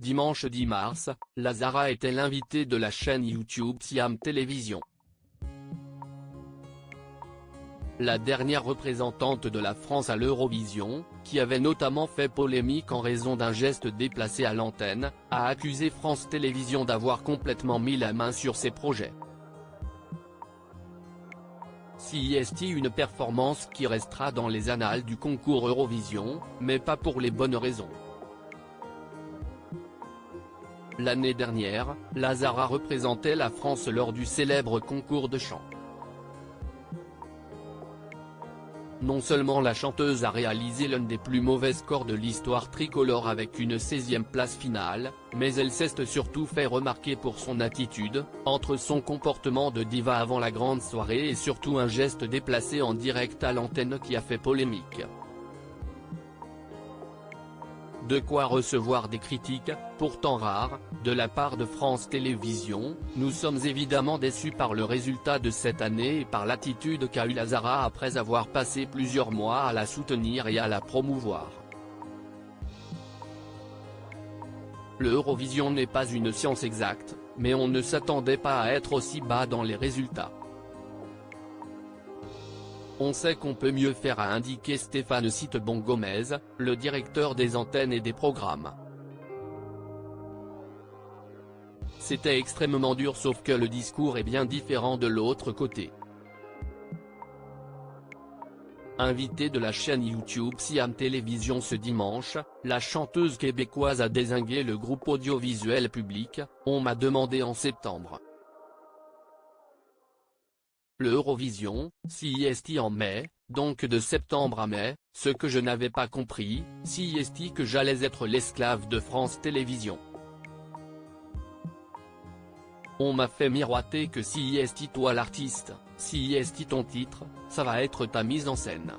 Dimanche 10 mars, Lazara était l'invitée de la chaîne YouTube Siam Télévision. La dernière représentante de la France à l'Eurovision, qui avait notamment fait polémique en raison d'un geste déplacé à l'antenne, a accusé France Télévisions d'avoir complètement mis la main sur ses projets. CIST, une performance qui restera dans les annales du concours Eurovision, mais pas pour les bonnes raisons. L'année dernière, Lazara représentait la France lors du célèbre concours de chant. Non seulement la chanteuse a réalisé l'un des plus mauvais scores de l'histoire tricolore avec une 16e place finale, mais elle s'est surtout fait remarquer pour son attitude, entre son comportement de diva avant la grande soirée et surtout un geste déplacé en direct à l'antenne qui a fait polémique. De quoi recevoir des critiques, pourtant rares, de la part de France Télévisions. Nous sommes évidemment déçus par le résultat de cette année et par l'attitude qu'a eu Lazara après avoir passé plusieurs mois à la soutenir et à la promouvoir. L'Eurovision n'est pas une science exacte, mais on ne s'attendait pas à être aussi bas dans les résultats. On sait qu'on peut mieux faire, a indiqué Stéphane Citebon Gomez, le directeur des antennes et des programmes. C'était extrêmement dur, sauf que le discours est bien différent de l'autre côté. Invitée de la chaîne YouTube Siam Télévision ce dimanche, la chanteuse québécoise a dézingué le groupe audiovisuel Public. On m'a demandé en septembre. L'Eurovision, CIST en mai, donc de septembre à mai, ce que je n'avais pas compris, CIST, que j'allais être l'esclave de France Télévisions. On m'a fait miroiter que CIST, toi l'artiste, CIST ton titre, ça va être ta mise en scène.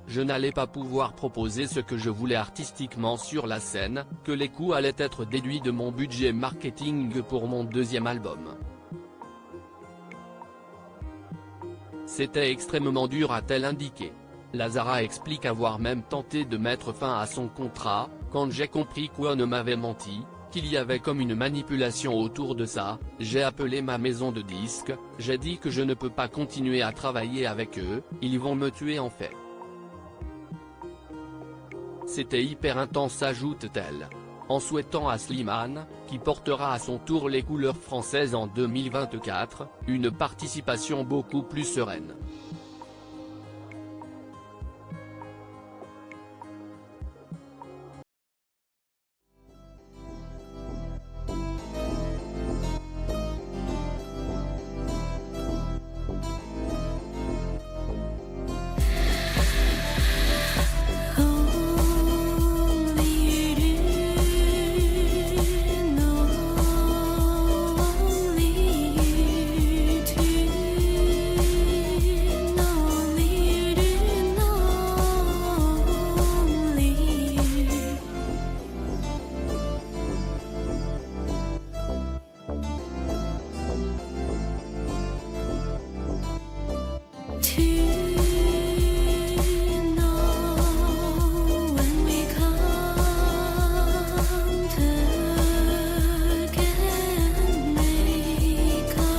Je n'allais pas pouvoir proposer ce que je voulais artistiquement sur la scène, que les coûts allaient être déduits de mon budget marketing pour mon deuxième album. C'était extrêmement dur, a-t-elle indiqué. Lazara explique avoir même tenté de mettre fin à son contrat, quand j'ai compris qu'on m'avait menti, qu'il y avait comme une manipulation autour de ça. J'ai appelé ma maison de disques, j'ai dit que je ne peux pas continuer à travailler avec eux, ils vont me tuer en fait. C'était hyper intense, ajoute-t-elle. En souhaitant à Slimane, qui portera à son tour les couleurs françaises en 2024, une participation beaucoup plus sereine.